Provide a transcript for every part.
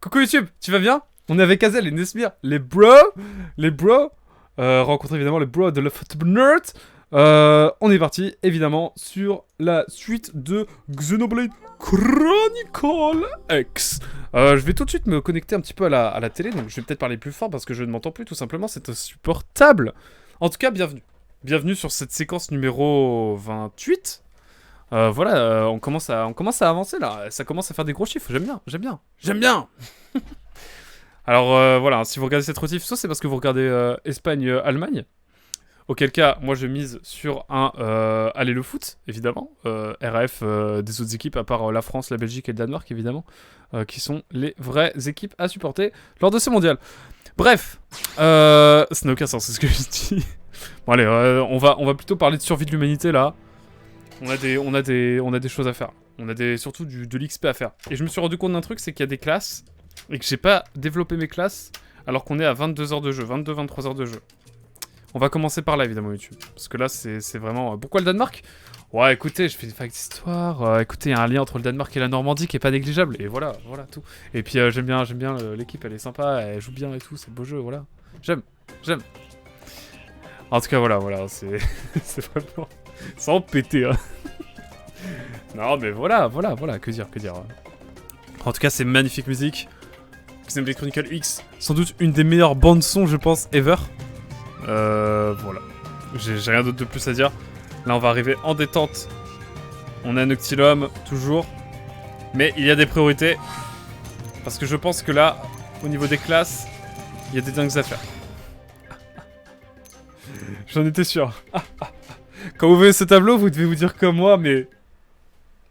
Coucou YouTube, tu vas bien? On est avec Azel et Nesmir, les bros. Rencontrer évidemment les bros de la Football Nerd. On est parti évidemment sur la suite de Xenoblade Chronicle X. Je vais tout de suite me connecter un petit peu à la télé, donc je vais peut-être parler plus fort parce que je ne m'entends plus tout simplement, c'est insupportable. En tout cas, bienvenue. Bienvenue sur cette séquence numéro 28. Voilà, on commence à avancer là, ça commence à faire des gros chiffres, j'aime bien. Alors voilà, si vous regardez cette rotif, soit c'est parce que vous regardez Espagne-Allemagne, auquel cas, moi je mise sur un aller le foot, évidemment, RAF des autres équipes, à part la France, la Belgique et le Danemark, évidemment, qui sont les vraies équipes à supporter lors de ce mondial. Bref, ça n'a aucun sens, c'est ce que je dis. Bon allez, on va plutôt parler de survie de l'humanité là. On a des choses à faire. On a surtout de l'XP à faire. Et je me suis rendu compte d'un truc, c'est qu'il y a des classes et que j'ai pas développé mes classes alors qu'on est à 22 heures de jeu, 22-23 heures de jeu. On va commencer par là évidemment YouTube. Parce que là c'est vraiment... Pourquoi le Danemark? Ouais écoutez, je fais des facs d'histoire. Écoutez, il y a un lien entre le Danemark et la Normandie qui est pas négligeable. Et voilà tout. Et puis j'aime bien l'équipe, elle est sympa, elle joue bien et tout, c'est beau jeu, voilà. J'aime. En tout cas voilà, c'est vraiment... Sans péter, hein. Non, mais voilà, que dire. En tout cas, c'est magnifique musique. Xenoblade Chronicle X, sans doute une des meilleures bandes-son, je pense, ever. Voilà. J'ai rien d'autre de plus à dire. Là, on va arriver en détente. On a Noctilum, toujours. Mais il y a des priorités. Parce que je pense que là, au niveau des classes, il y a des dingues à faire. J'en étais sûr. Quand vous voyez ce tableau, vous devez vous dire comme moi, mais...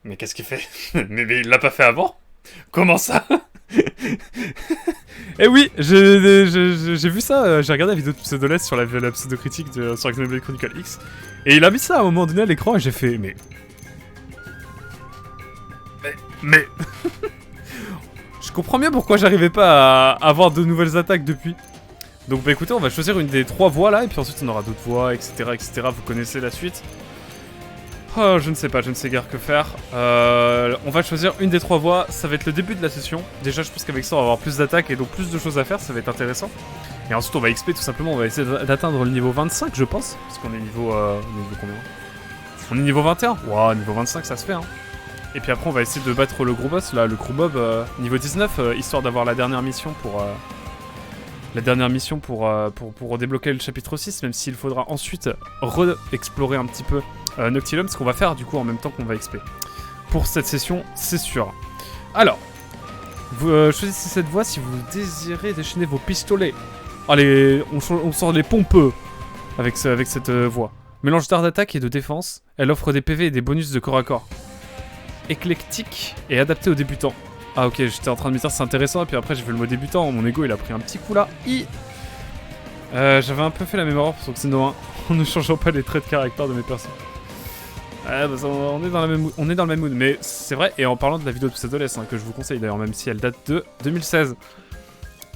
Mais qu'est-ce qu'il fait? mais il l'a pas fait avant? Comment ça? Eh oui, j'ai vu ça, j'ai regardé la vidéo de Pseudoless sur la pseudo-critique sur Xenoblade Chronicle X, et il a mis ça à un moment donné à l'écran, et j'ai fait, mais... Je comprends bien pourquoi j'arrivais pas à avoir de nouvelles attaques depuis. Donc bah écoutez, on va choisir une des 3 voies là, et puis ensuite on aura d'autres voies, etc. Vous connaissez la suite. Oh, je ne sais guère que faire. On va choisir une des 3 voies, ça va être le début de la session. Déjà, je pense qu'avec ça, on va avoir plus d'attaques et donc plus de choses à faire, ça va être intéressant. Et ensuite, on va XP tout simplement, on va essayer d'atteindre le niveau 25, je pense. Parce qu'on est niveau combien? On est niveau 21? Wow, niveau 25, ça se fait, hein. Et puis après, on va essayer de battre le gros boss, là, le crew mob, niveau 19, histoire d'avoir la dernière mission pour... pour débloquer le chapitre 6, même s'il faudra ensuite re-explorer un petit peu Noctilum, ce qu'on va faire du coup en même temps qu'on va XP. Pour cette session, c'est sûr. Alors, vous choisissez cette voie si vous désirez déchaîner vos pistolets. Allez, on sort les pompeux avec cette voie. Mélange d'art d'attaque et de défense, elle offre des PV et des bonus de corps à corps. Éclectique et adapté aux débutants. Ah ok, j'étais en train de me dire c'est intéressant, et puis après j'ai vu le mot débutant, mon ego il a pris un petit coup là. J'avais un peu fait la mémoire pour Xeno 1, en ne changeant pas les traits de caractère de mes persos. Bah, on est dans le même mood, mais c'est vrai, et en parlant de la vidéo de Pseudoless, que je vous conseille d'ailleurs, même si elle date de 2016,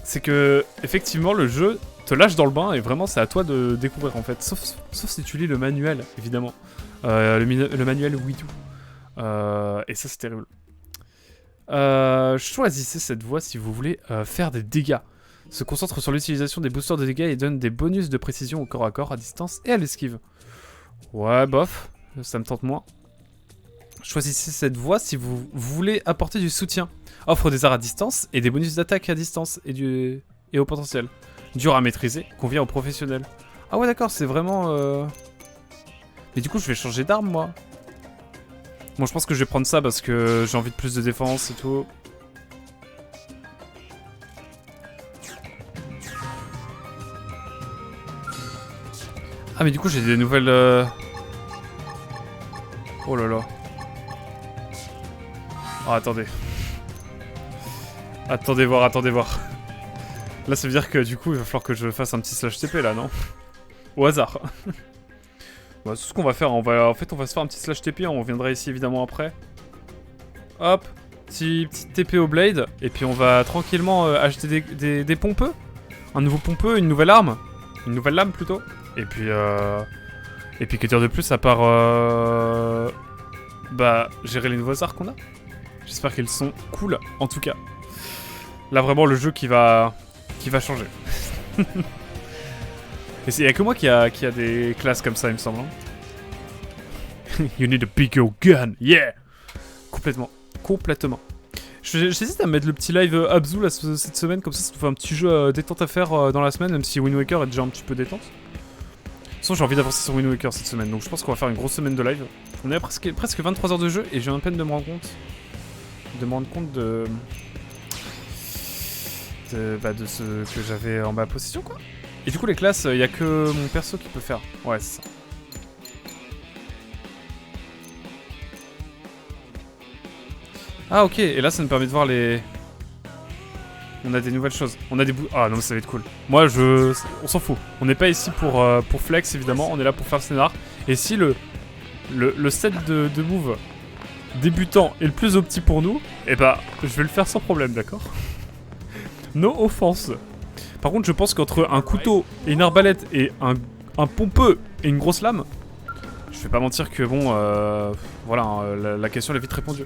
c'est que, effectivement, le jeu te lâche dans le bain, et vraiment c'est à toi de découvrir en fait, sauf si tu lis le manuel, évidemment, le manuel Wii U, et ça c'est terrible. Choisissez cette voie si vous voulez faire des dégâts. Se concentre sur l'utilisation des boosters de dégâts et donne des bonus de précision au corps à corps, à distance et à l'esquive. Ouais, bof, ça me tente moins. Choisissez cette voie si vous voulez apporter du soutien. Offre des arts à distance et des bonus d'attaque à distance et au potentiel. Dur à maîtriser, convient aux professionnels. Ah ouais d'accord, c'est vraiment... Mais du coup je vais changer d'arme moi. Bon, je pense que je vais prendre ça parce que j'ai envie de plus de défense et tout. Ah, mais du coup, j'ai des nouvelles... Oh là là. Oh, attendez. Attendez voir. Là, ça veut dire que du coup, il va falloir que je fasse un petit slash TP là, non? Au hasard. Bah, c'est ce qu'on va faire, en fait on va se faire un petit slash TP, on reviendra ici évidemment après. Hop, petit TP au blade, et puis on va tranquillement acheter des pompeux. Un nouveau pompeux, une nouvelle arme. Une nouvelle lame plutôt. Et puis que dire de plus à part... bah, gérer les nouveaux arts qu'on a. J'espère qu'ils sont cool, en tout cas. Là, vraiment, le jeu qui va changer. Et il y a que moi qui a des classes comme ça, il me semble. Hein. You need a bigger gun, yeah! Complètement. J'hésite à mettre le petit live Abzu là, cette semaine, comme ça nous fait un petit jeu détente à faire dans la semaine, même si Wind Waker est déjà un petit peu détente. De toute façon, j'ai envie d'avancer sur Wind Waker cette semaine, donc je pense qu'on va faire une grosse semaine de live. On est à presque 23 heures de jeu et j'ai à peine de me rendre compte de ce que j'avais en ma possession, quoi. Et du coup, les classes, il y a que mon perso qui peut faire. Ouais, c'est ça. Ah, ok, et là, ça nous permet de voir les... On a des nouvelles choses. On a des bouts... Ah non, ça va être cool. Moi, on s'en fout. On n'est pas ici pour flex, évidemment. On est là pour faire le scénar. Et si le set de move débutant est le plus opti pour nous, eh bah, je vais le faire sans problème, d'accord? No offense. Par contre, je pense qu'entre un couteau et une arbalète et un pompeux et une grosse lame, je vais pas mentir que bon, voilà, hein, la question elle est vite répondue.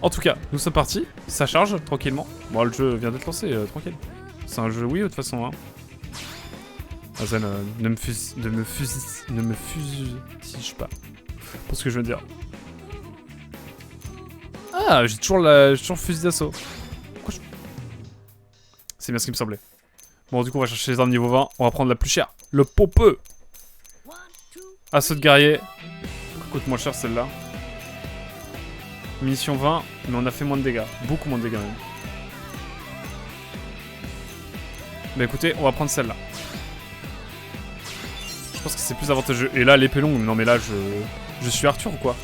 En tout cas, nous sommes partis, ça charge tranquillement. Bon, le jeu vient d'être lancé, tranquille. C'est un jeu Wii de toute façon, hein. Azen, ne me fusige pas. Pour ce que je veux dire. Ah, j'ai toujours fusil d'assaut. C'est bien ce qui me semblait. Bon, du coup, on va chercher les armes niveau 20. On va prendre la plus chère. Le pompeux. Assaut de guerrier. Coûte moins cher celle-là. Munition 20, mais on a fait moins de dégâts. Beaucoup moins de dégâts même. Bah écoutez, on va prendre celle-là. Je pense que c'est plus avantageux. Et là, l'épée longue. Non mais là, je suis Arthur ou quoi?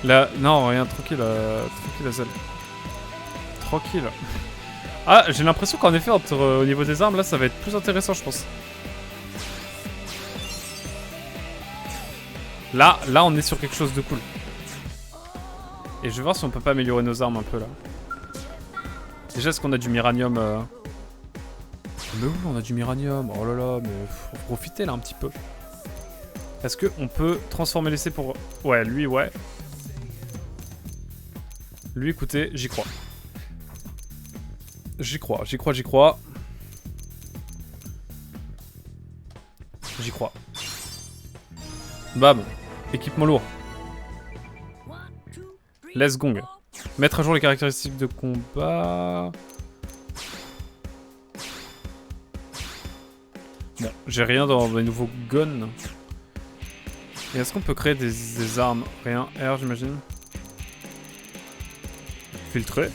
Là, non, rien. Tranquille, tranquille, Azel. Tranquille. Ah, j'ai l'impression qu'en effet, au niveau des armes, là, ça va être plus intéressant, je pense. Là, on est sur quelque chose de cool. Et je vais voir si on peut pas améliorer nos armes un peu, là. Déjà, est-ce qu'on a du miranium Mais oui, on a du miranium. Oh là là, mais faut profiter, là, un petit peu. Est-ce qu'on peut transformer l'essai pour... Ouais, lui, ouais. Lui, écoutez, j'y crois. J'y crois. Bam. Équipement lourd. Let's gong. Mettre à jour les caractéristiques de combat. Bon, j'ai rien dans les nouveaux guns. Et est-ce qu'on peut créer des armes? Rien. R, j'imagine. Filtrer.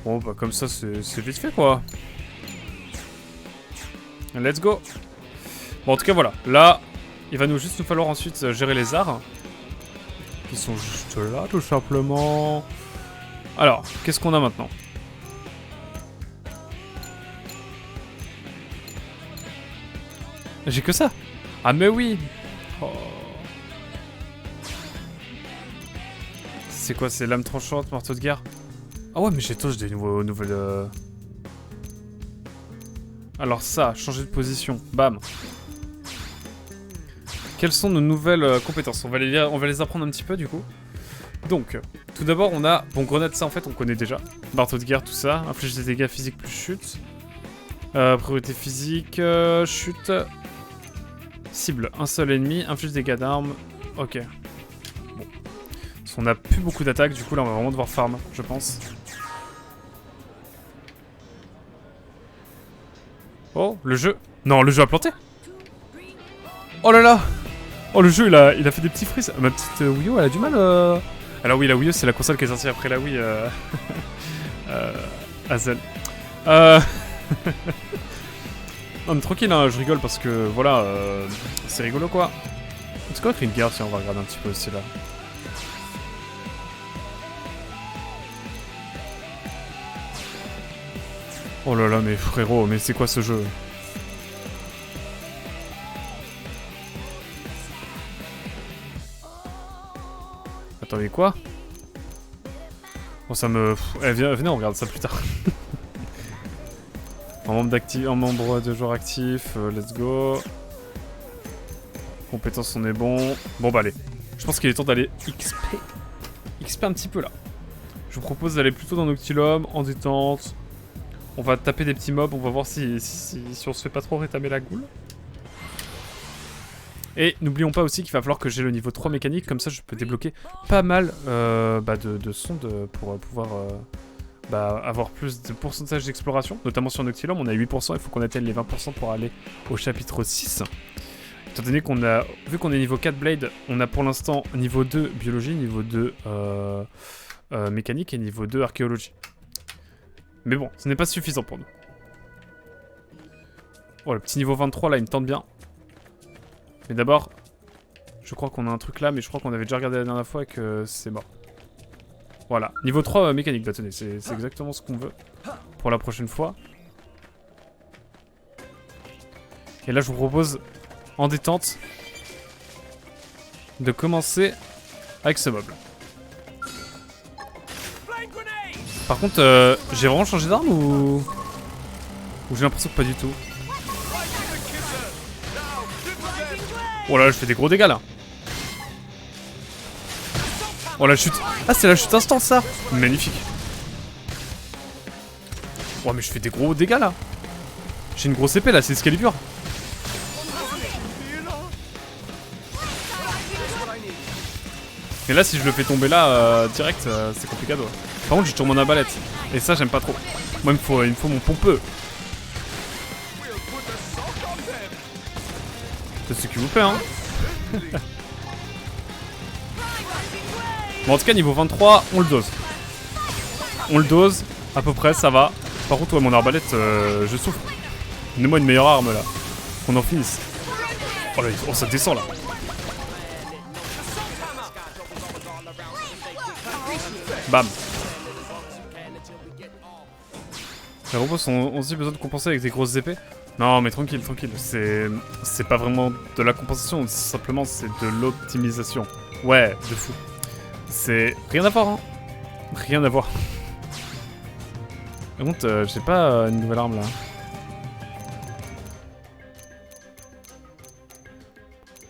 Bon, bah comme ça, c'est vite fait, quoi. Let's go. Bon, en tout cas, voilà. Là, il va juste nous falloir ensuite gérer les arts. Qui sont juste là, tout simplement. Alors, qu'est-ce qu'on a maintenant? J'ai que ça. Ah, mais oui. Oh. C'est quoi? C'est lame tranchante, marteau de guerre? Ah ouais, mais j'ai tous des nouvelles... Alors ça, changer de position. Bam. Quelles sont nos nouvelles compétences? On va les apprendre un petit peu, du coup. Donc, tout d'abord, on a... Bon, grenade, ça, en fait, on connaît déjà. Marteau de guerre, tout ça. Inflige des dégâts physiques plus chute. Priorité physique, chute. Cible, un seul ennemi. Inflige des dégâts d'armes. Ok. Bon. Parce qu'on a plus beaucoup d'attaques, du coup, là, on va vraiment devoir farm, je pense. Oh, le jeu... Non, le jeu a planté. Oh là là. Oh, le jeu, il a fait des petits frises. Ma petite Wii U, elle a du mal... Alors oui, la Wii U, c'est la console qui est sortie après la Wii. Azel. Non, mais tranquille, hein, je rigole parce que, voilà, c'est rigolo, quoi. C'est quoi écrit une guerre? Tiens, on va regarder un petit peu aussi, là. Oh là là, mais frérot, mais c'est quoi ce jeu? Attendez, quoi? Bon, ça me... Eh, venez, on regarde ça plus tard. un membre de joueur actif, let's go. Compétences, on est bon. Bon, bah allez. Je Je pense qu'il est temps d'aller XP un petit peu là. Je vous propose d'aller plutôt dans Noctilum, en détente. On va taper des petits mobs, on va voir si on se fait pas trop rétamer la goule. Et n'oublions pas aussi qu'il va falloir que j'ai le niveau 3 mécanique, comme ça je peux débloquer pas mal de sondes pour pouvoir avoir plus de pourcentage d'exploration, notamment sur Noctilum. On a 8%, il faut qu'on atteigne les 20% pour aller au chapitre 6. Étant donné qu'on a, vu qu'on est niveau 4 Blade, on a pour l'instant niveau 2 biologie, niveau 2 mécanique et niveau 2 archéologie. Mais bon, ce n'est pas suffisant pour nous. Oh, le petit niveau 23 là, il me tente bien. Mais d'abord, je crois qu'on a un truc là, mais je crois qu'on avait déjà regardé la dernière fois et que c'est mort. Voilà, niveau 3 mécanique, là, tenez, c'est exactement ce qu'on veut pour la prochaine fois. Et là, je vous propose, en détente, de commencer avec ce mob. Par contre, j'ai vraiment changé d'arme ou j'ai l'impression que pas du tout. Oh là, je fais des gros dégâts là. Oh la chute. Ah, c'est la chute instant ça. Magnifique. Oh mais je fais des gros dégâts là. J'ai une grosse épée là, c'est Excalibur. Et là si je le fais tomber là direct, c'est compliqué. Par contre j'ai toujours mon arbalète. Et ça j'aime pas trop. Moi il me faut mon pompeux. C'est ce qu'il vous plaît hein. Bon en tout cas niveau 23 on le dose. On le dose, à peu près ça va. Par contre ouais mon arbalète je souffre. Donnez-moi une meilleure arme là. Qu'on en finisse. Oh là oh, ça descend là. Bam. Les robots ont aussi besoin de compenser avec des grosses épées. Non mais tranquille, tranquille, c'est pas vraiment de la compensation, simplement c'est de l'optimisation. Ouais, de fou. C'est rien à voir hein. Rien à voir. Par contre, j'ai pas une nouvelle arme là.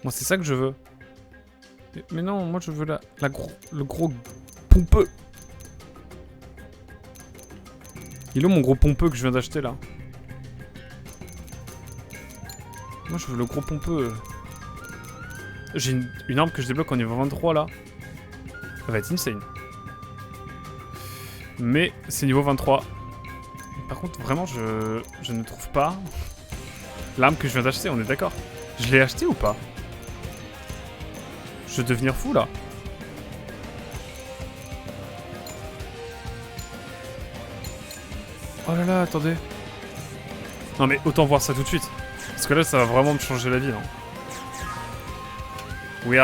Moi c'est ça que je veux. Mais non, moi je veux le gros pompeux. Il est où mon gros pompeux que je viens d'acheter là? Moi je veux le gros pompeux. J'ai une arme que je débloque en niveau 23 là. Ça va être insane. Mais c'est niveau 23. Par contre vraiment je ne trouve pas l'arme que je viens d'acheter, on est d'accord? Je l'ai acheté ou pas? Je vais devenir fou là. Oh là là, attendez. Non mais autant voir ça tout de suite. Parce que là ça va vraiment me changer la vie. Hein. We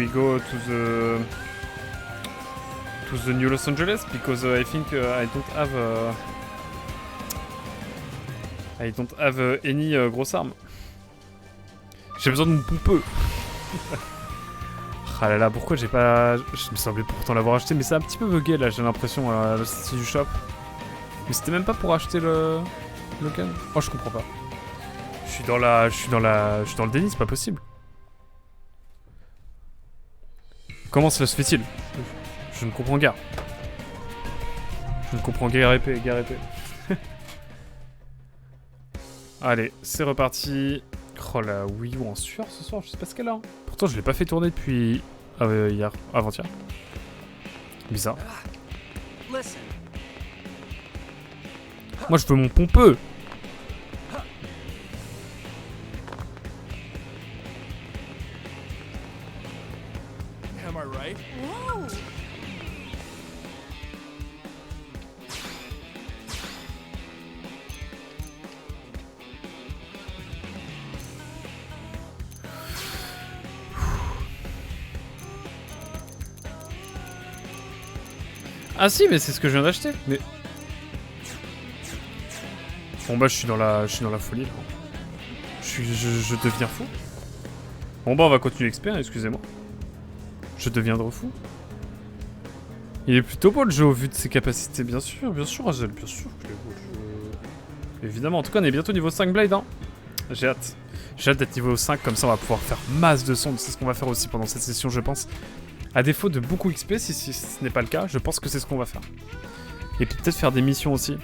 go to the New Los Angeles because I think I don't have any grosse arme. J'ai besoin de mon pompeux. Ah là là, pourquoi j'ai pas... Je me semblais pourtant l'avoir acheté, mais c'est un petit peu bugué là, j'ai l'impression, à la sortie du shop. Mais c'était même pas pour acheter le gun. Oh, je comprends pas. Je suis dans le déni, c'est pas possible. Comment cela se fait-il? Je ne comprends guère. Je ne comprends guère épée. Allez, c'est reparti. Oh la Wii U en sueur ce soir, je sais pas ce qu'elle a. Pourtant je l'ai pas fait tourner depuis hier, avant-hier. Bizarre. Moi je veux mon pompeux. Ah si, mais c'est ce que je viens d'acheter. Mais bon bah je suis dans la folie là. Je deviens fou. Bon bah on va continuer l'expert, excusez-moi. Je deviendrai fou. Il est plutôt beau le jeu au vu de ses capacités, bien sûr, Azel, bien sûr que je l'ai beau le jeu. Évidemment, en tout cas on est bientôt niveau 5 Blade hein. J'ai hâte. J'ai hâte d'être niveau 5, comme ça on va pouvoir faire masse de sondes. C'est ce qu'on va faire aussi pendant cette session, je pense. À défaut de beaucoup XP, si ce n'est pas le cas, je pense que c'est ce qu'on va faire. Et peut-être faire des missions aussi.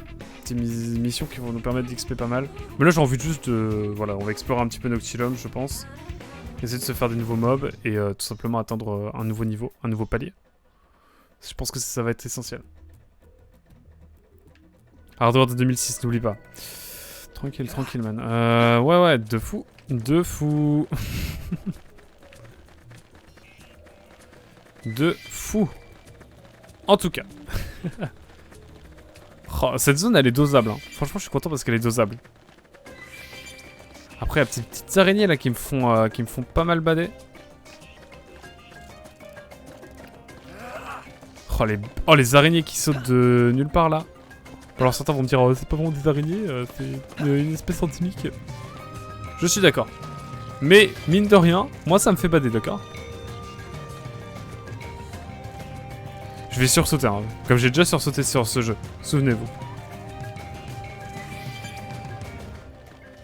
Des missions qui vont nous permettre d'XP pas mal. Mais là j'ai envie juste de... Voilà, on va explorer un petit peu Noctilum, je pense. Essayer de se faire des nouveaux mobs et tout simplement atteindre un nouveau niveau, un nouveau palier. Je pense que ça va être essentiel. Hardware de 2006, n'oublie pas. Tranquille, tranquille, man. Ouais, de fou. De fou. De fou. En tout cas. Oh, cette zone, elle est dosable. Hein. Franchement, je suis content parce qu'elle est dosable. Après, il y a petites araignées là qui me font pas mal bader. Oh, les araignées qui sautent de nulle part là. Alors certains vont me dire, oh, c'est pas vraiment des araignées, c'est une espèce endémique. Je suis d'accord. Mais, mine de rien, moi ça me fait bader, d'accord? Je vais sursauter, hein, comme j'ai déjà sursauté sur ce jeu. Souvenez-vous.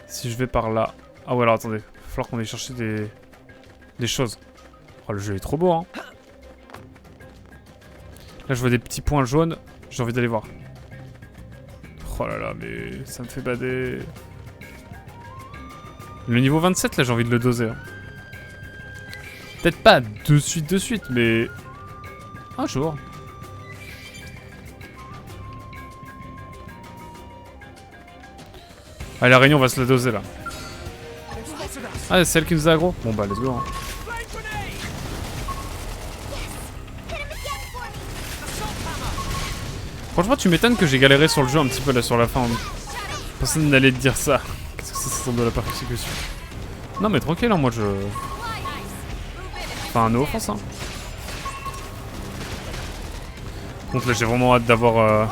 Si je vais par là... Ah ouais, alors attendez. Il va falloir qu'on aille chercher des choses. Oh, le jeu est trop beau, hein. Là, je vois des petits points jaunes. J'ai envie d'aller voir. Oh là là, mais ça me fait bader. Le niveau 27, là, j'ai envie de le doser. Hein. Peut-être pas de suite, mais... un jour. Allez, la réunion, on va se la doser, là. Ah, c'est elle qui nous a aggro. Bon, bah, let's go, hein. Franchement, tu m'étonnes que j'ai galéré sur le jeu un petit peu, là, sur la fin. Personne n'allait te dire ça. Qu'est-ce que ça sent de la persécution? Non, mais tranquille, hein, moi, je... Enfin, no offense, hein. Donc là, j'ai vraiment hâte d'avoir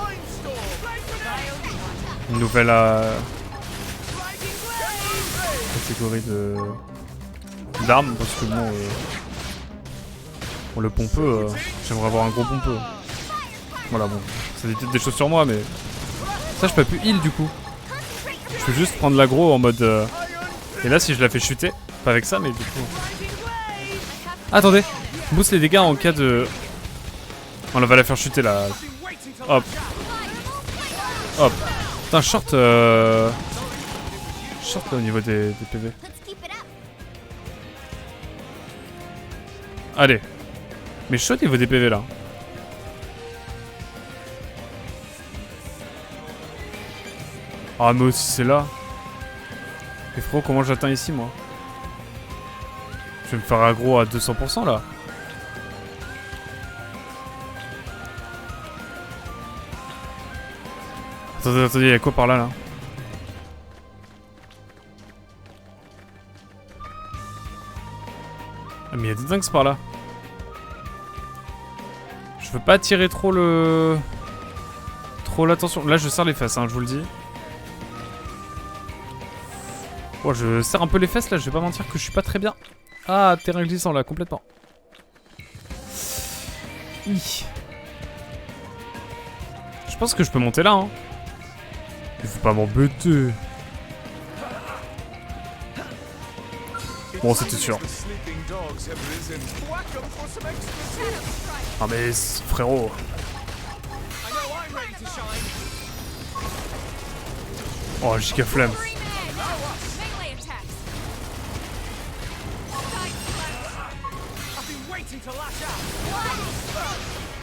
une nouvelle catégorie d'armes, parce que bon, le pompeux, j'aimerais avoir un gros pompeux. Voilà, bon, ça dit peut-être des choses sur moi, mais ça, je peux plus heal du coup. Je peux juste prendre l'aggro en mode... Et là, si je la fais chuter, pas avec ça, mais du coup... Attendez, boost les dégâts en cas de... On va la faire chuter là. Hop. Hop. Putain, short là au niveau des PV. Allez. Mais chaud au niveau des PV là. Ah mais aussi c'est là. Mais frérot, comment j'atteins ici moi? Je vais me faire aggro à 200% là. Attendez, il y a quoi par là, là? Ah, mais il y a des dingues par là. Je veux pas attirer trop l'attention. Là, je serre les fesses, hein, je vous le dis. Oh, je serre un peu les fesses, là, je vais pas mentir que je suis pas très bien. Ah, terrain glissant, là, complètement. Je pense que je peux monter là, hein. Il faut pas m'embêter. Bon, c'était sûr. Ah mais frérot. Oh, giga flemme.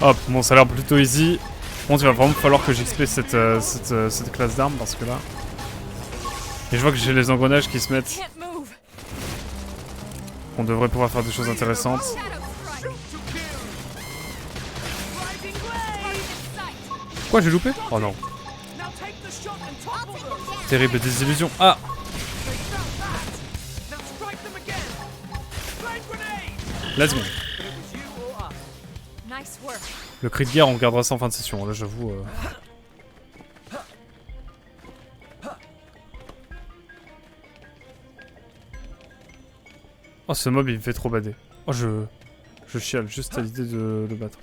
Hop, bon, ça a l'air plutôt easy. Bon, il va vraiment falloir que j'explique cette classe d'armes parce que là... Et je vois que j'ai les engrenages qui se mettent. On devrait pouvoir faire des choses intéressantes. Quoi, j'ai loupé? Oh non. Terrible désillusion. Ah! Let's go. Le cri de guerre, on regardera ça en fin de session. Là, j'avoue... Oh, ce mob, il me fait trop bader. Oh, je chiale juste à l'idée de le battre.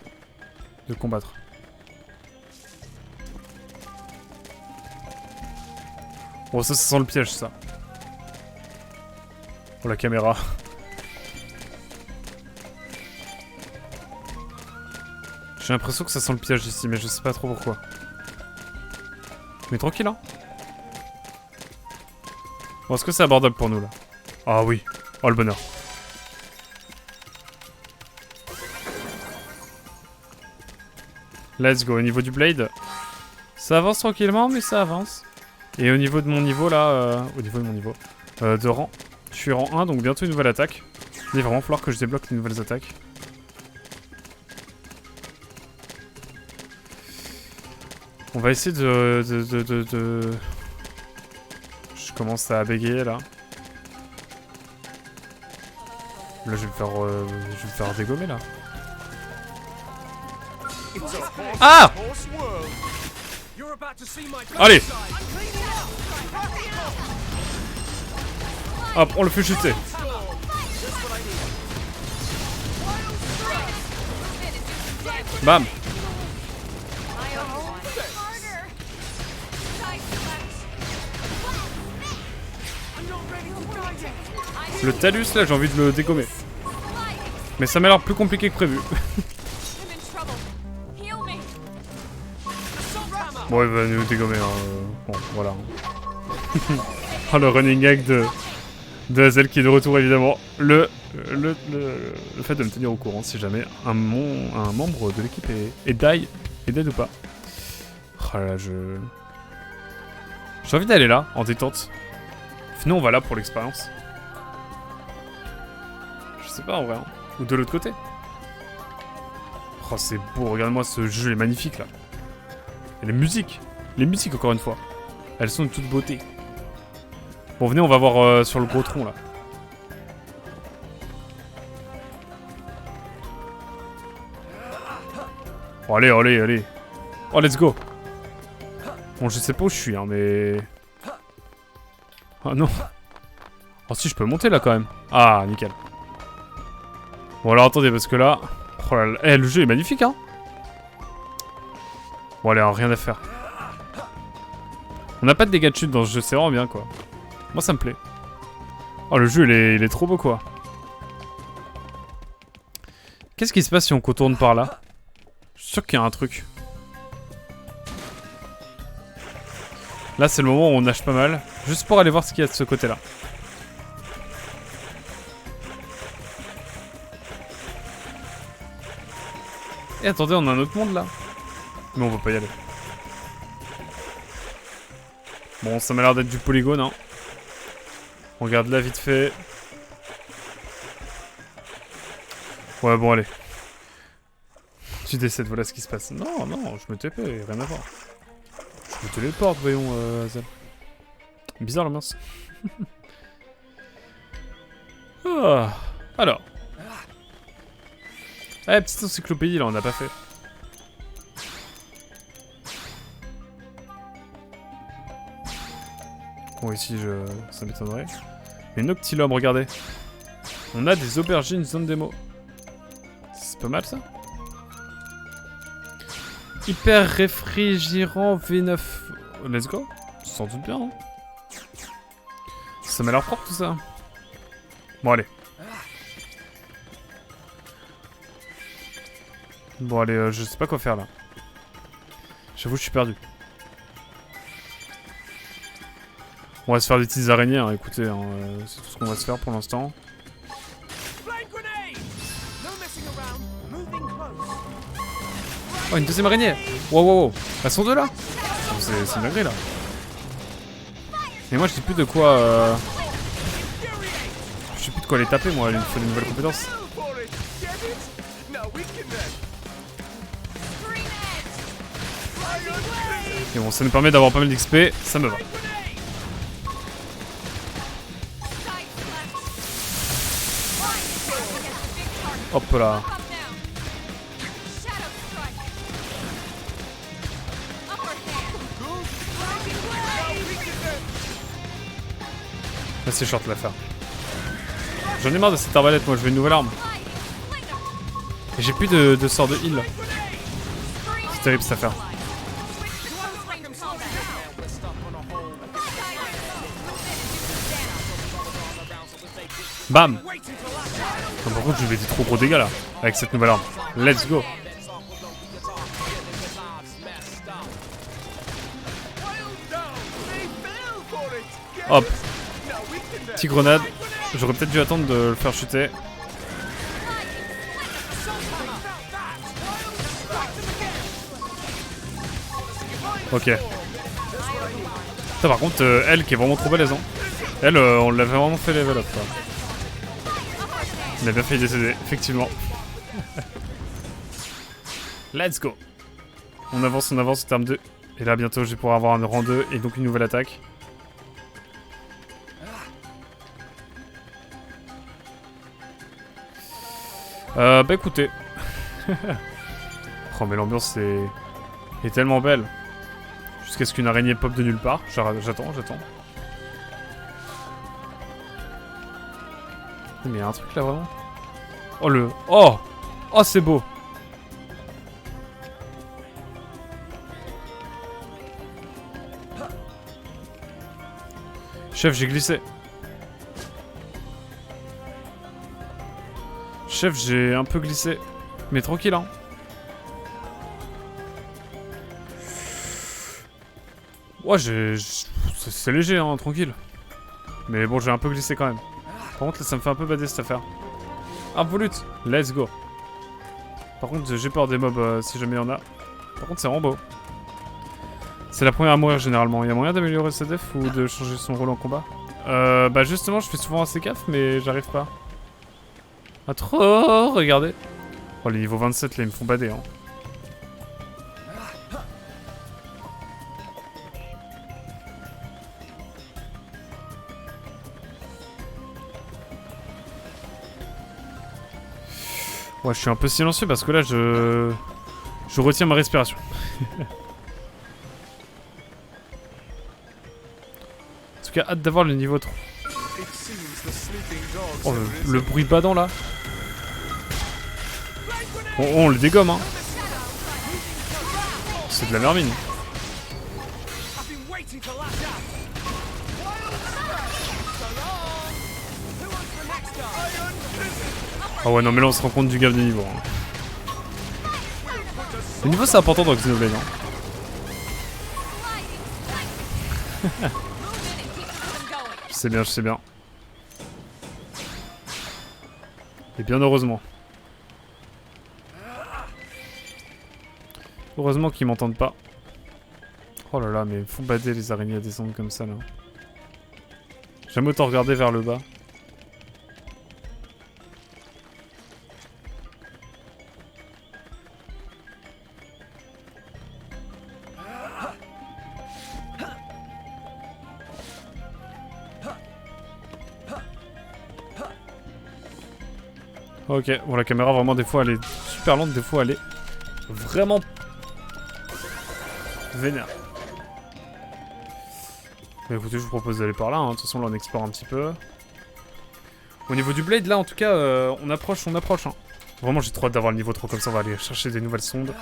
De combattre. Bon, ça sent le piège, ça. Oh la caméra. J'ai l'impression que ça sent le piège ici, mais je sais pas trop pourquoi. Mais tranquille, hein. Bon, est-ce que c'est abordable pour nous, là? Ah oui. Oh, le bonheur. Let's go. Au niveau du blade, ça avance tranquillement, mais ça avance. Et au niveau de mon niveau, là... au niveau de mon niveau... de rang. Je suis rang 1, donc bientôt une nouvelle attaque. Il va vraiment falloir que je débloque les nouvelles attaques. On va essayer de... Je commence à bégayer, là. Là, je vais me faire dégommer, là. Ah! Allez! Hop, on le fait chuter. Bam! Le talus, là, j'ai envie de le dégommer. Mais ça m'a l'air plus compliqué que prévu. Bon, il va nous dégommer. Hein. Bon, voilà. Oh, le running gag de Hazel qui est de retour, évidemment. Le fait de me tenir au courant si jamais un membre de l'équipe est dead ou pas. Oh là là, j'ai envie d'aller là, en détente. Sinon, on va là pour l'expérience. Je sais pas en vrai. Hein. Ou de l'autre côté. Oh, c'est beau, regarde-moi, ce jeu est magnifique là. Et les musiques encore une fois. Elles sont de toute beauté. Bon, venez, on va voir sur le gros tronc là. Oh, allez, allez, allez. Oh, let's go. Bon, je sais pas où je suis, hein, mais... Oh non. Oh si, je peux monter là quand même. Ah, nickel. Bon alors attendez, parce que là... Oh là là. Eh, le jeu est magnifique, hein. Bon allez, rien à faire. On n'a pas de dégâts de chute dans ce jeu, c'est vraiment bien, quoi. Moi, ça me plaît. Oh, le jeu, il est trop beau, quoi. Qu'est-ce qui se passe si on contourne par là? Je suis sûr qu'il y a un truc. Là, c'est le moment où on nage pas mal. Juste pour aller voir ce qu'il y a de ce côté-là. Et attendez, on a un autre monde, là. Mais on va pas y aller. Bon, ça m'a l'air d'être du polygone, hein. On regarde là, vite fait. Ouais, bon, allez. Tu décèdes, voilà ce qui se passe. Non, non, je me TP, rien à voir. Je me téléporte, voyons, Hazel. Bizarre, l'ambiance. Ah, alors. Ah, petite encyclopédie, là, on n'a pas fait. Bon, ici, ça m'étonnerait. Mais Noctilum, regardez. On a des aubergines zone démo. C'est pas mal, ça. Hyper réfrigérant V9. Let's go. Sans doute bien, hein. Ça m'a l'air propre, tout ça. Bon, allez. Bon, allez, je sais pas quoi faire, là. J'avoue, je suis perdu. On va se faire des petites araignées, hein, écoutez, hein, c'est tout ce qu'on va se faire pour l'instant. Oh, une deuxième araignée. Wow, wow, wow. Elles sont deux là. Oh, c'est une dinguerie là. Mais moi je sais plus de quoi... Je sais plus de quoi les taper, moi, il me faut des nouvelles compétences. Et bon, ça nous permet d'avoir pas mal d'XP, ça me va. Hop là. Là c'est short l'affaire. J'en ai marre de cette arbalète, moi je veux une nouvelle arme. Et j'ai plus de sort de heal. C'est terrible cette affaire. Bam. Non, par contre, je lui ai des trop gros dégâts là, avec cette nouvelle arme. Let's go. Hop. Petite grenade. J'aurais peut-être dû attendre de le faire chuter. Ok. Ça, par contre, elle qui est vraiment trop balèze. Hein. Elle, on l'avait vraiment fait level up. Quoi. On a bien failli décéder, effectivement. Let's go. On avance en termes de... Et là, bientôt, je vais pouvoir avoir un rang 2 et donc une nouvelle attaque. Bah écoutez. Oh mais l'ambiance est tellement belle. Jusqu'à ce qu'une araignée pop de nulle part. J'attends. Mais y'a un truc là vraiment. Oh le... Oh c'est beau. Chef, j'ai glissé. Chef, j'ai un peu glissé. Mais tranquille, hein. Ouais, c'est léger, hein, tranquille. Mais bon, j'ai un peu glissé quand même. Par contre, là, ça me fait un peu bader cette affaire. Involute, let's go. Par contre, j'ai peur des mobs si jamais il y en a. Par contre, c'est vraiment beau. C'est la première à mourir généralement. Il y a moyen d'améliorer sa def ou de changer son rôle en combat? Bah justement, je fais souvent assez gaffe, mais j'arrive pas. Ah trop, regardez. Oh les niveaux 27 là ils me font bader hein. Ouais je suis un peu silencieux parce que là je retiens ma respiration. En tout cas hâte d'avoir le niveau 3. Oh le bruit badant là. On le dégomme hein. C'est de la mermine. Ah ouais non mais là on se rend compte du gap de niveau hein. Le niveau c'est important dans Xenoblade hein. Je sais bien. Et bien heureusement. Heureusement qu'ils m'entendent pas. Oh là là, mais faut bader les araignées à descendre comme ça là. J'aime autant regarder vers le bas. Ok, bon la caméra vraiment des fois elle est super lente, des fois elle est vraiment vénère. Bah écoutez, je vous propose d'aller par là, hein. De toute façon là on explore un petit peu. Au niveau du blade là en tout cas, on approche hein. Vraiment j'ai trop hâte d'avoir le niveau 3 comme ça, on va aller chercher des nouvelles sondes.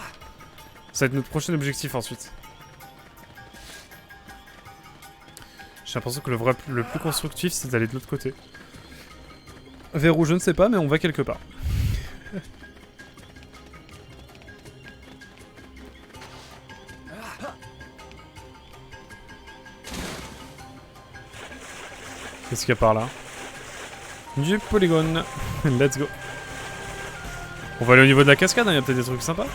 Ça va être notre prochain objectif ensuite. J'ai l'impression que le plus constructif c'est d'aller de l'autre côté. Vers où je ne sais pas mais on va quelque part. Qu'est-ce qu'il y a par là? Du polygone. Let's go. On va aller au niveau de la cascade, hein, y a peut-être des trucs sympas.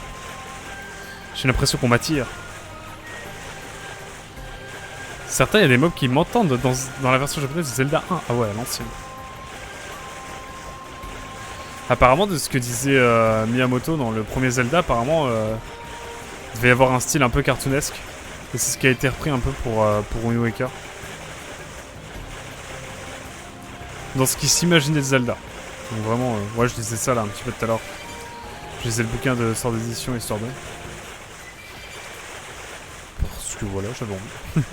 J'ai l'impression qu'on m'attire. Certains, il y a des mobs qui m'entendent dans la version japonaise de Zelda 1. Ah ouais, l'ancienne. Apparemment, de ce que disait Miyamoto dans le premier Zelda, apparemment, il devait y avoir un style un peu cartoonesque. Et c'est ce qui a été repris un peu pour Wind Waker. Dans ce qui s'imaginait de Zelda. Donc vraiment, ouais, je disais ça là un petit peu tout à l'heure. Je lisais le bouquin de sort d'édition histoire de... Parce que voilà, j'avais envie.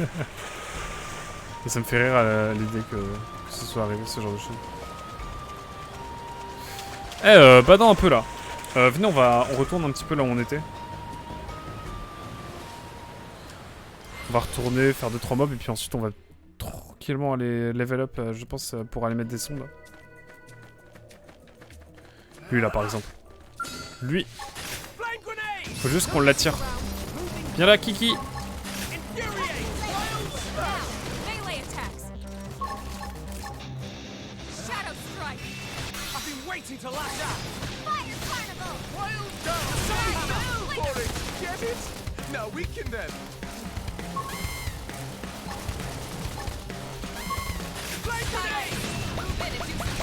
Et ça me fait rire à l'idée que ce soit arrivé ce genre de choses. Badant un peu là. Venez, on retourne un petit peu là où on était. On va retourner, faire 2-3 mobs et puis ensuite on va tranquillement aller level up, je pense, pour aller mettre des sondes. Lui là par exemple. Lui. Faut juste qu'on l'attire. Viens là Kiki.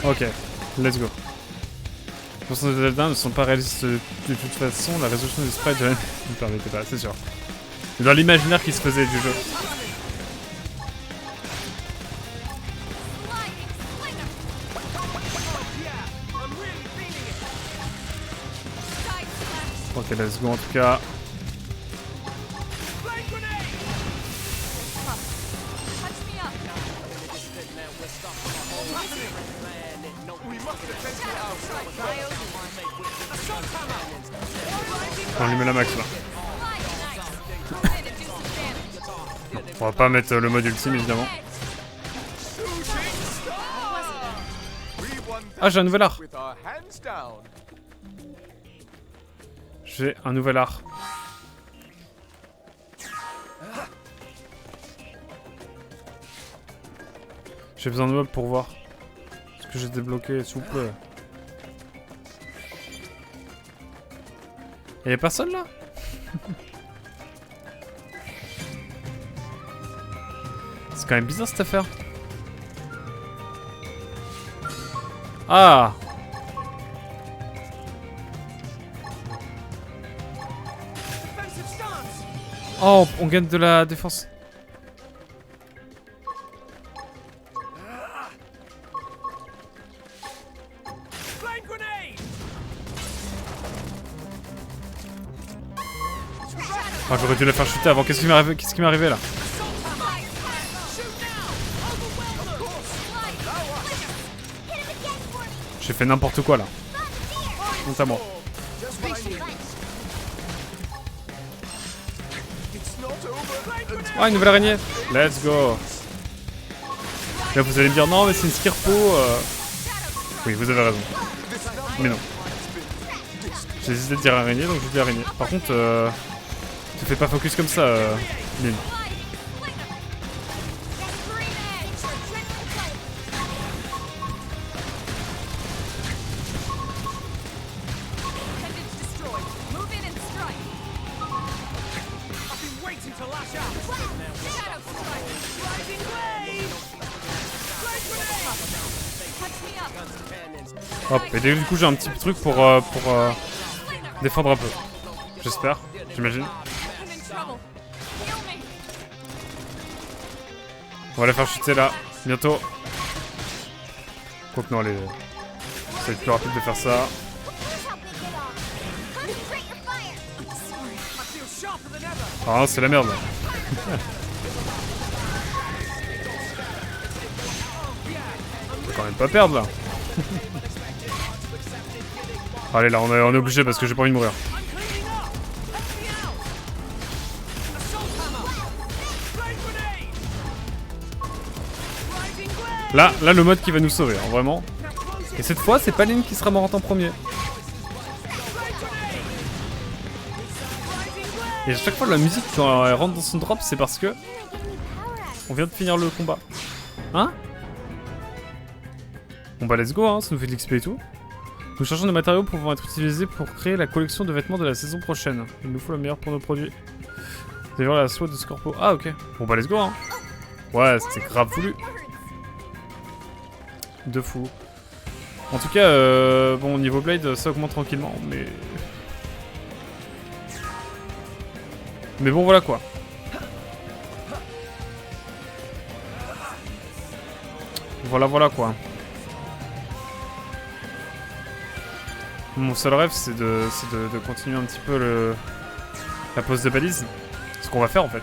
Ok, let's go. Les personnages de Zelda ne sont pas réalistes de toute façon, la résolution des sprites ne me permettait pas, c'est sûr. C'est dans l'imaginaire qui se faisait du jeu. Ok, let's go en tout cas. On lui met la max là. Non, on va pas mettre le mode ultime évidemment. Ah, j'ai un nouvel art. J'ai un nouvel art. J'ai besoin de mobs pour voir ce que j'ai débloqué, s'il vous plaît. Y'a personne là? C'est quand même bizarre cette affaire. Ah! Oh, on gagne de la défense. Oh, j'aurais dû la faire chuter avant. Qu'est-ce qui m'est arrivé là? J'ai fait n'importe quoi là. Honte à moi. Oh, une nouvelle araignée. Let's go. Là, vous allez me dire non, mais c'est une Skirpo. Oui, vous avez raison. Mais non. J'ai hésité de dire araignée, donc je dis araignée. Par contre, tu fais pas focus comme ça, Lynn. Hop, et du coup j'ai un petit truc pour défendre un peu. J'espère, j'imagine. On va la faire chuter là, bientôt. Quoique non, allez. Ça va être plus rapide de faire ça. Ah non, c'est la merde là. On peut quand même pas perdre là. Allez là, on est obligé parce que j'ai pas envie de mourir. Là, le mode qui va nous sauver, hein, vraiment. Et cette fois, c'est pas Lynn qui sera morte en premier. Et à chaque fois, la musique, quand elle rentre dans son drop, c'est parce que on vient de finir le combat. Hein? Bon bah let's go, hein, ça nous fait de l'XP et tout. Nous cherchons des matériaux pouvant être utilisés pour créer la collection de vêtements de la saison prochaine. Il nous faut le meilleur pour nos produits. Vous allez voir la soie de Scorpo. Ah ok. Bon bah let's go, hein. Ouais, c'était grave voulu. De fou. En tout cas, bon, niveau Blade, ça augmente tranquillement, mais... Mais bon, voilà quoi. Voilà quoi. Mon seul rêve, c'est de continuer un petit peu la pose de balise. Ce qu'on va faire en fait.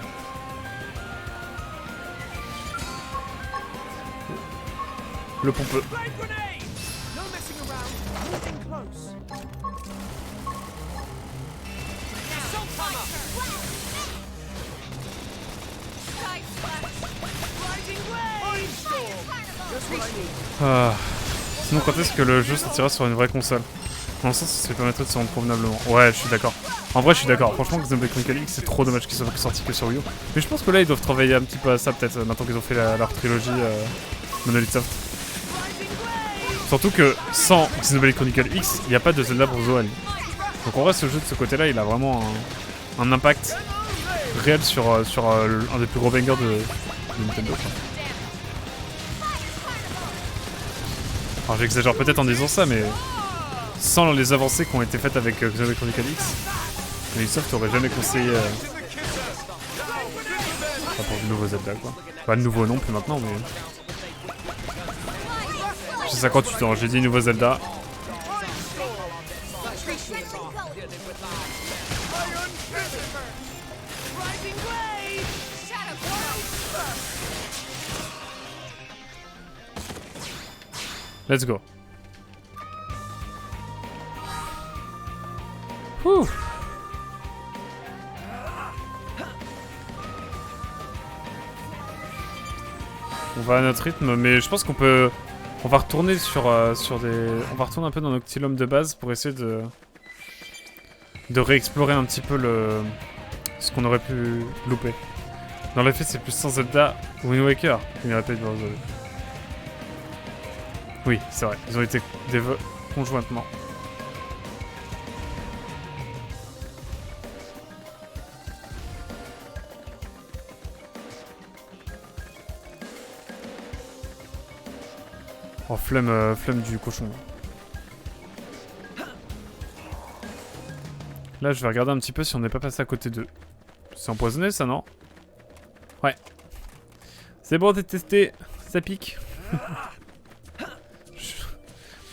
Le pompeux. Ah. Sinon, quand est-ce que le jeu sortira sur une vraie console? Dans le sens, ça se permettrait de se rendre convenablement. Ouais, je suis d'accord. En vrai, je suis d'accord. Franchement, Xenoblade Chronicles X, c'est trop dommage qu'ils soient sortis que sur Wii U. Mais je pense que là, ils doivent travailler un petit peu à ça, peut-être, maintenant qu'ils ont fait leur trilogie Monolith Soft. Surtout que sans Xenoblade Chronicles X, il n'y a pas de Zelda Breath of the Wild. Donc en vrai, ce jeu de ce côté-là, il a vraiment un impact réel sur un des plus gros bangers de Nintendo. Quoi. Alors j'exagère peut-être en disant ça, mais sans les avancées qui ont été faites avec Xenoblade Chronicles X, Ubisoft aurait jamais conseillé pour de nouveaux Zelda quoi. Pas de nouveau non plus maintenant, mais j'ai 58 ans, j'ai dit nouveau Zelda. Let's go. Ouh. On va à notre rythme, mais je pense qu'on peut... On va retourner sur des... On va retourner un peu dans nos petits lomes de base pour essayer de réexplorer un petit peu ce qu'on aurait pu louper. Dans les faits, c'est plus sans Zelda ou Wind Waker qui n'aurait pas eu de Breath of the Wild. Oui, c'est vrai, ils ont été conjointement. Oh, flemme du cochon. Là, je vais regarder un petit peu si on n'est pas passé à côté d'eux. C'est empoisonné, ça, non? Ouais. C'est bon, t'es testé. Ça pique.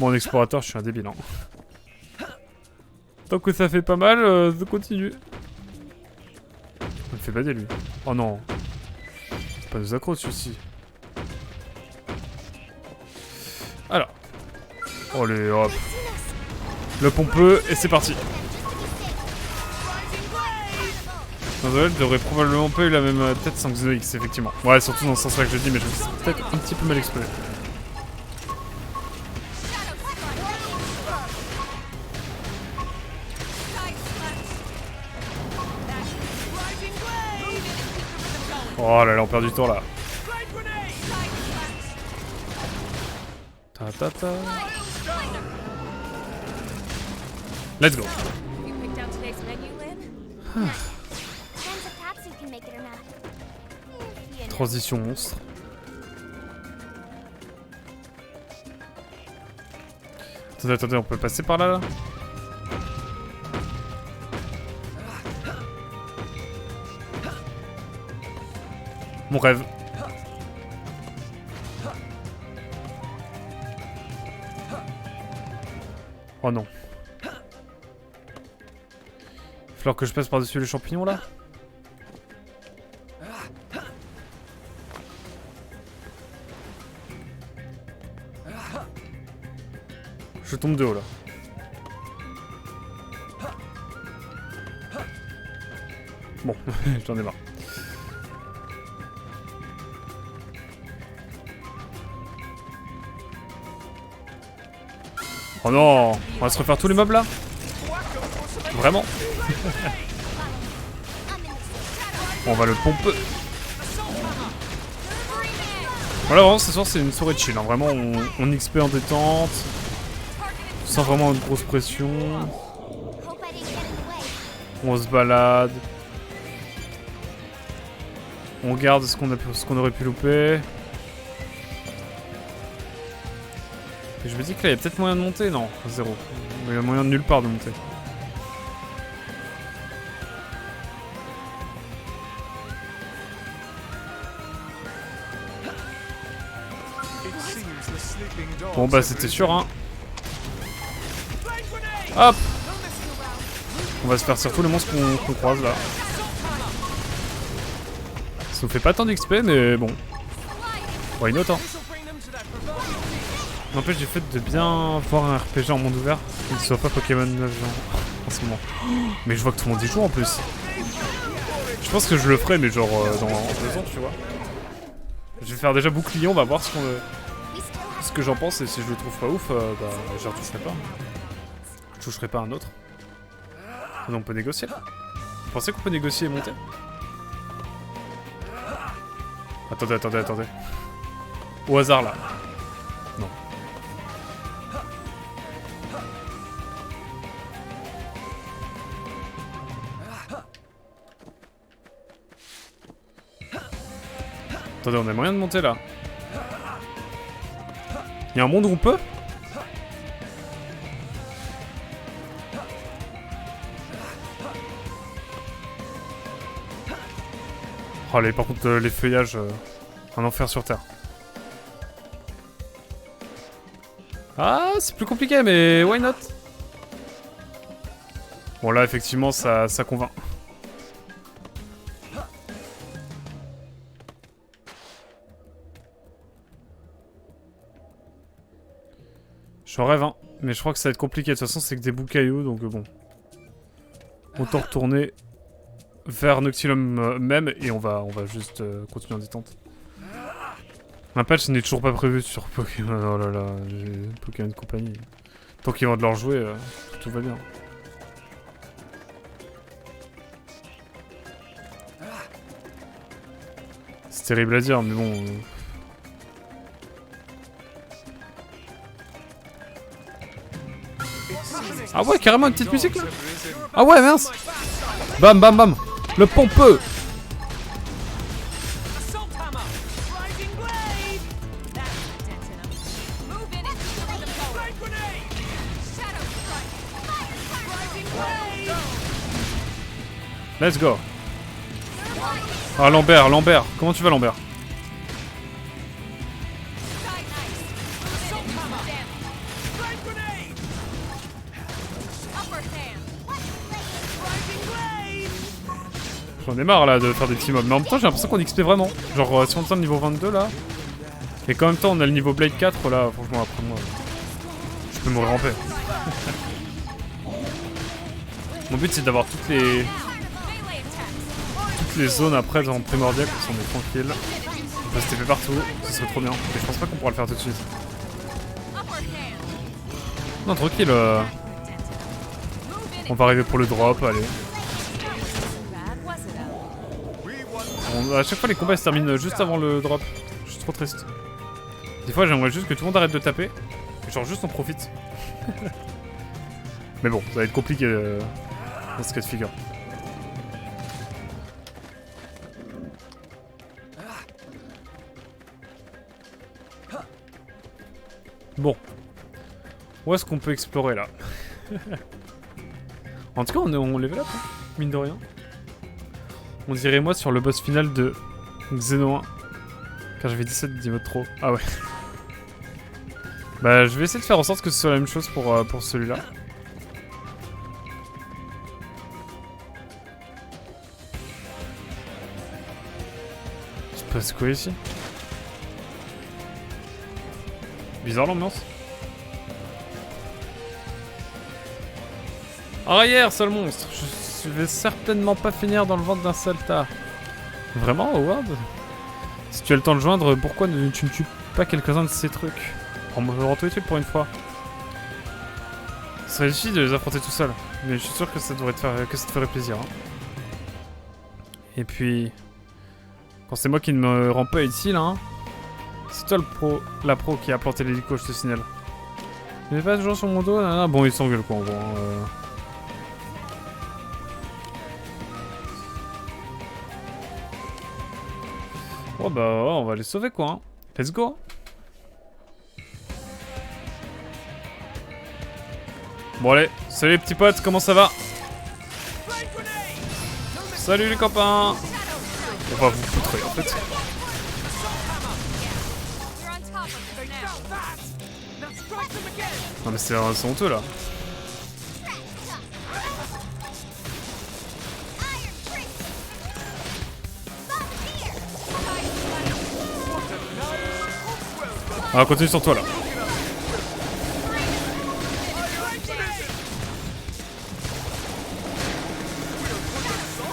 Bon, en explorateur, je suis un débile. Hein. Tant que ça fait pas mal, je continue. Il me fait bader, lui. Oh non. C'est pas nos accros, celui-ci. Alors. Allez, hop. Le pompeux, et c'est parti. Zelda devrait probablement pas eu la même tête sans Xeno X, effectivement. Ouais, surtout dans ce sens-là que je dis, mais je me suis peut-être un petit peu mal exprimé. Oh là là, on perd du temps là. Ta ta ta. Let's go. Transition monstre. Attendez, on peut passer par là, là? Mon rêve. Oh non. Il va falloir que je passe par-dessus les champignons, là? Je tombe de haut là. Bon, j'en ai marre. Oh non, on va se refaire tous les mobs là? Vraiment? On va le pomper. Voilà, vraiment ce soir c'est une soirée de chill, hein. Vraiment on XP en détente. Sans vraiment une grosse pression. On se balade. On garde ce qu'on aurait pu louper. Et je me dis que là il y a peut-être moyen de monter, non, zéro. Il y a moyen de nulle part de monter. Bon bah c'était sûr hein. Hop. On va se faire sur tous les monstres qu'on croise là. Ça nous fait pas tant d'XP mais bon. Why not hein. N'empêche du fait de bien voir un RPG en monde ouvert qui ne soit pas Pokémon 9 en ce moment. Mais je vois que tout le monde y joue en plus. Je pense que je le ferai mais genre dans 2 ans tu vois. Je vais faire déjà bouclier, on va voir ce que j'en pense et si je le trouve pas ouf, bah j'y retoucherai pas. toucherai pas un autre. Non, on peut négocier là. Vous pensez qu'on peut négocier et monter? Attendez, attendez, attendez. Au hasard là. Non. Attendez, on a moyen de monter là. Il y a un monde où on peut? Oh, par contre, les feuillages, un enfer sur Terre. Ah, c'est plus compliqué, mais why not? Bon, là, effectivement, ça convainc. J'en rêve, hein. Mais je crois que ça va être compliqué. De toute façon, c'est que des bouts cailloux, donc bon. Autant retourner vers Noctilum même, et on va juste continuer en détente. Un patch n'est toujours pas prévu sur Pokémon. Oh là là, Pokémon de compagnie. Tant qu'ils vont de leur jouer, tout va bien. C'est terrible à dire, mais bon. Ah ouais, carrément une petite musique là. Ah ouais, mince. Bam, bam, bam. Le pompeux. Let's go. Ah, Lambert, Lambert. Comment tu vas, Lambert? J'en ai marre là de faire des petits mobs, mais en même temps j'ai l'impression qu'on XP vraiment. Genre si on descend le niveau 22 là, et qu'en même temps on a le niveau Blade 4 là, franchement après moi, je peux mourir en paix. Mon but c'est d'avoir toutes les zones après dans primordial, comme ça on est tranquille. On peut se TP partout, ce serait trop bien, mais je pense pas qu'on pourra le faire tout de suite. Non tranquille, on va arriver pour le drop, allez. À chaque fois les combats se terminent juste avant le drop. Je suis trop triste. Des fois j'aimerais juste que tout le monde arrête de taper. Genre juste on profite. Mais bon, ça va être compliqué dans ce cas de figure. Bon. Où est-ce qu'on peut explorer là? En tout cas on level up, hein, mine de rien. On dirait moi sur le boss final de Xeno 1. Car j'avais 17 niveau de trop. Ah ouais. Bah je vais essayer de faire en sorte que ce soit la même chose pour celui-là. Il se passe quoi ici? Bizarre l'ambiance. Arrière, seul monstre. Je vais certainement pas finir dans le ventre d'un Salta. Vraiment, Howard? Si tu as le temps de joindre, pourquoi tu ne tues pas quelques-uns de ces trucs? On me rend tous les trucs pour une fois. Ce serait difficile de les affronter tout seul, mais je suis sûr que ça devrait te ferait plaisir. Hein. Et puis, quand c'est moi qui ne me rends pas utile, hein, c'est toi la pro qui a planté l'hélico, je te signale. Il n'est pas toujours sur mon dos, nanana. Bon, il s'engueule quoi en gros. Hein, Oh bah on va les sauver quoi, hein. Let's go. Bon allez, salut les petits potes, comment ça va? Salut les copains. On va vous foutre en fait. Non mais c'est honteux là. Ah, continue sur toi là.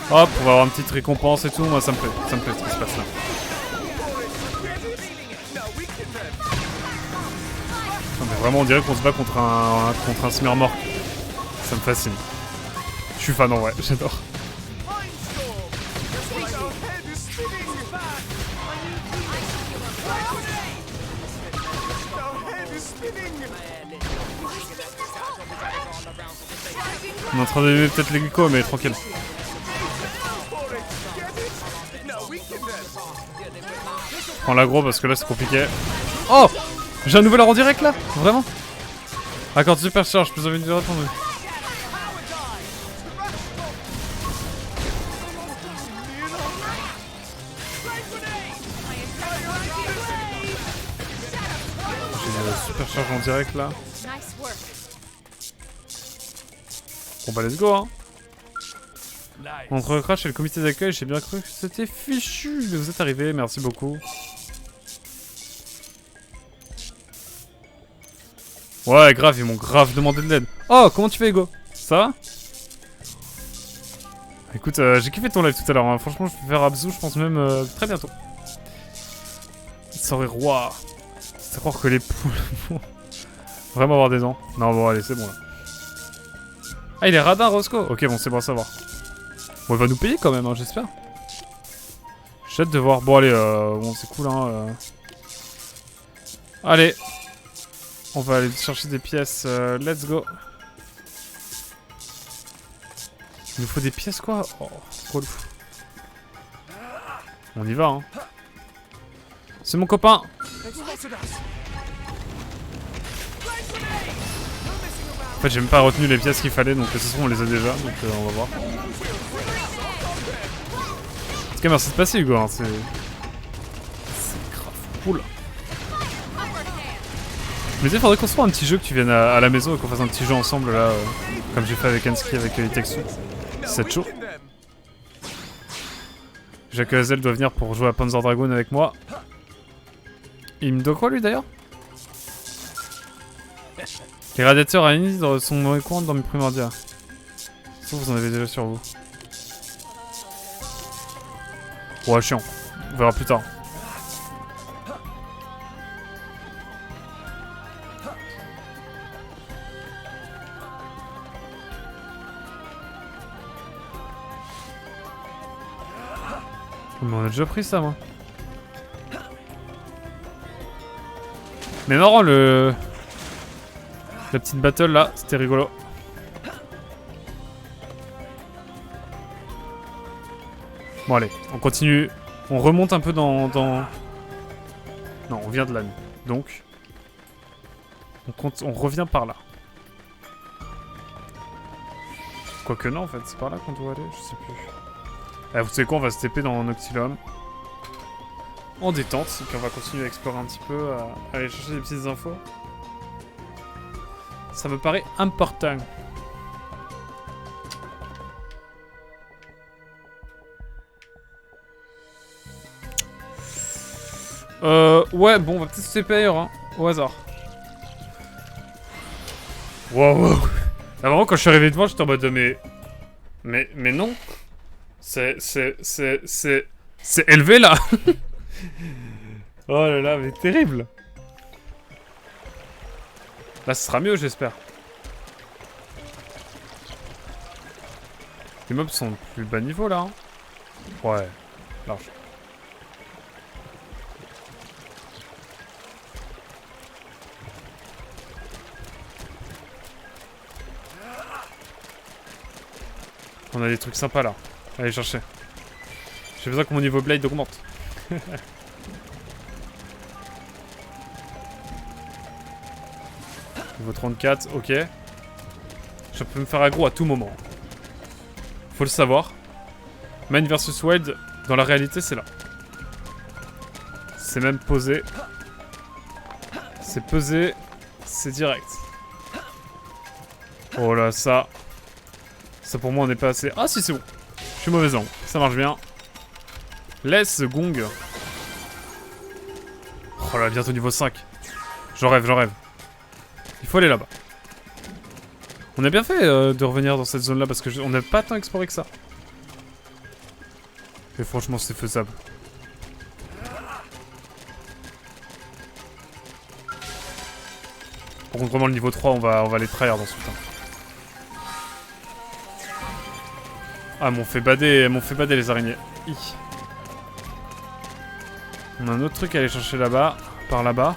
Hop, on va avoir une petite récompense et tout. Moi, ça me plaît ce qui se passe là. Non, mais vraiment, on dirait qu'on se bat contre un Smirmork. Ça me fascine. Je suis fan en vrai, j'adore. On est en train d'aimer peut-être les glycos, mais tranquille. Prends l'aggro parce que là c'est compliqué. Oh! J'ai un nouvel en direct là? Vraiment? Accord super charge, plus envie de répondre. J'ai une super charge en direct là. Bon bah let's go hein. Entre le crash et le comité d'accueil, j'ai bien cru que c'était fichu. Mais vous êtes arrivés, merci beaucoup. Ouais, grave, ils m'ont grave demandé de l'aide. Oh, comment tu fais, Ego? Ça va? Écoute, j'ai kiffé ton live tout à l'heure. Hein. Franchement, je vais faire Abzu, je pense même très bientôt. Ça aurait roi. C'est à croire que les poules vont vraiment avoir des dents. Non, bon, allez, c'est bon là. Ah, il est radin, Roscoe. Ok, bon, c'est bon à savoir. Bon, il va nous payer quand même, hein, j'espère. J'ai hâte de voir. Bon, allez, bon, c'est cool, hein. Allez. On va aller chercher des pièces. Let's go. Il nous faut des pièces, quoi. Oh, trop fou. On y va, hein. C'est mon copain. En fait, j'ai même pas retenu les pièces qu'il fallait, donc de toute façon, on les a déjà, donc on va voir. En tout cas, merci de passer, Hugo. Hein. C'est grave cool. Mais il faudrait qu'on se fasse un petit jeu, que tu viennes à la maison et qu'on fasse un petit jeu ensemble, là, comme j'ai fait avec Anski, avec Itexu. C'est chaud. Jacques Hazel doit venir pour jouer à Panzer Dragoon avec moi. Il me doit quoi, lui, d'ailleurs? Les radiateurs à Ennis sont mauvais courants dans mes primordiales. Sauf vous en avez déjà sur vous. Ouais, chiant. On verra plus tard. Mais on a déjà pris ça, moi. Mais marrant, la petite battle là, c'était rigolo. Bon allez, on continue. On remonte un peu dans... Non, on vient de là, donc... On revient par là. Quoique non, en fait, c'est par là qu'on doit aller, je sais plus. Ah, vous savez quoi, on va se TP dans Noctilum. En détente, et puis on va continuer à explorer un petit peu, à aller chercher des petites infos. Ça me paraît important. Ouais, bon, on va peut-être se TP ailleurs, hein, au hasard. Wow. Ah, vraiment, quand je suis arrivé devant, j'étais en mode de mais non. C'est élevé, là. Oh là là, mais terrible. Là, ce sera mieux, j'espère. Les mobs sont plus bas niveau, là. Hein. Ouais, large. On a des trucs sympas, là. Allez, chercher. J'ai besoin que mon niveau Blade augmente. Niveau 34, ok. Je peux me faire aggro à tout moment. Faut le savoir. Man vs Wild, dans la réalité, c'est là. C'est même posé. C'est pesé. C'est direct. Oh là, ça. Ça pour moi, on n'est pas assez. Ah si, c'est bon. Je suis mauvais angle. Ça marche bien. Laisse gong. Oh là, bientôt niveau 5. J'en rêve, j'en rêve. Il faut aller là-bas. On a bien fait de revenir dans cette zone-là parce qu'on n'a pas tant exploré que ça. Et franchement, c'est faisable. Par contre, vraiment, le niveau 3, on va les trahir dans ce putain. Ah, elles m'ont fait bader les araignées. Hi. On a un autre truc à aller chercher là-bas, par là-bas.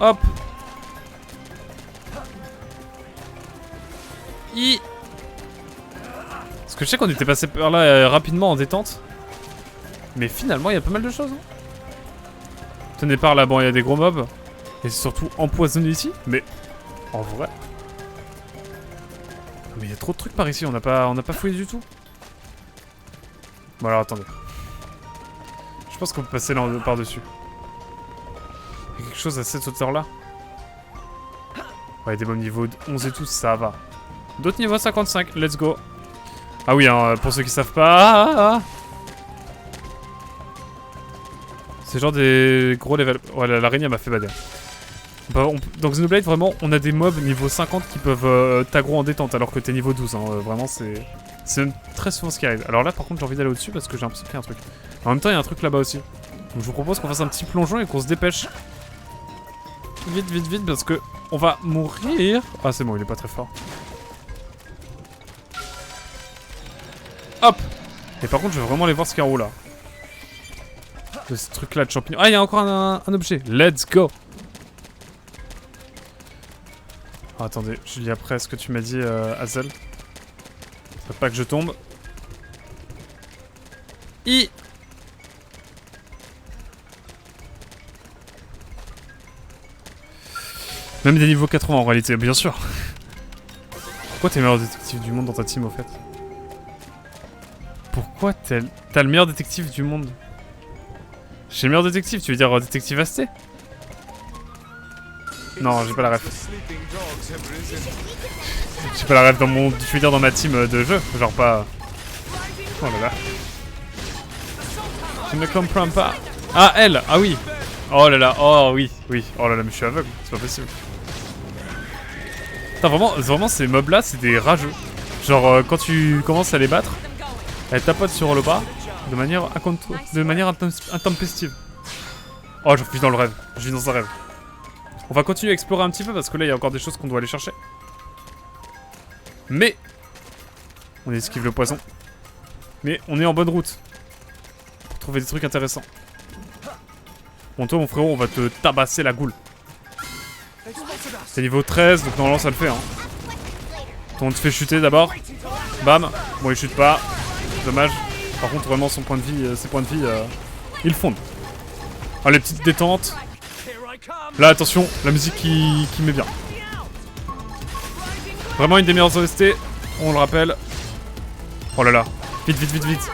Hop. Hi. Parce que je sais qu'on était passé par là rapidement en détente. Mais finalement, il y a pas mal de choses. Hein. Tenez par là, bon, il y a des gros mobs. Et c'est surtout empoisonné ici. Mais en vrai... Mais il y a trop de trucs par ici, on n'a pas fouillé du tout. Bon alors attendez. Je pense qu'on peut passer là par-dessus. Il y a quelque chose à cette hauteur-là. Ouais, des bombes niveau 11 et tout, ça va. D'autres niveaux 55, let's go. Ah oui, hein, pour ceux qui savent pas... C'est genre des gros levels... Ouais, l'araignée m'a fait bader. Dans Xenoblade, vraiment, on a des mobs niveau 50 qui peuvent t'aggro en détente alors que t'es niveau 12. Hein, vraiment, c'est même très souvent ce qui arrive. Alors là, par contre, j'ai envie d'aller au-dessus parce que j'ai l'impression qu'il y a un truc. En même temps, il y a un truc là-bas aussi. Donc je vous propose qu'on fasse un petit plongeon et qu'on se dépêche. Vite, vite, vite, parce que on va mourir. Ah, c'est bon, il est pas très fort. Hop. Et par contre, je veux vraiment aller voir ce qu'il y a en haut là. De ce truc-là de champignons. Ah, il y a encore un objet. Let's go. Oh, attendez, je lis après ce que tu m'as dit, Hazel. Faut pas que je tombe. Même des niveaux 80 en réalité, bien sûr. Pourquoi t'es le meilleur détective du monde dans ta team au fait? Pourquoi t'as le meilleur détective du monde? J'ai le meilleur détective, tu veux dire détective Asté? Non, j'ai pas la ref. J'ai pas la ref dans mon... Je veux dire dans ma team de jeu, genre pas... Oh là là. Je ne comprends pas. Ah, elle. Ah oui. Oh là là, oh oui, oui. Oh là là, mais je suis aveugle, c'est pas possible. Putain, vraiment ces mobs là, c'est des rageux. Genre, quand tu commences à les battre, elles tapotent sur le bas de manière intempestive. Oh, je vis dans le rêve. Je vis dans un rêve. On va continuer à explorer un petit peu parce que là, il y a encore des choses qu'on doit aller chercher. Mais on esquive le poison. Mais on est en bonne route pour trouver des trucs intéressants. Bon, toi, mon frérot, on va te tabasser la goule. C'est niveau 13, donc normalement ça le fait. Hein. On te fait chuter d'abord. Bam. Bon, il chute pas. Dommage. Par contre, vraiment, son point de vie, ses points de vie, ils fondent. Ah, les petites détentes. Là, attention, la musique qui met bien. Vraiment une des meilleures OST, on le rappelle. Oh là là. Vite, vite, vite, vite.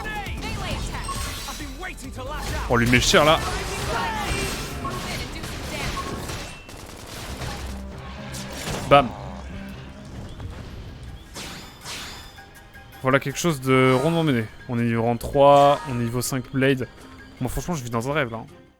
On lui met cher là. Bam. Voilà quelque chose de rondement mené. On est niveau rang 3, on est niveau 5 Blade. Moi franchement je vis dans un rêve là.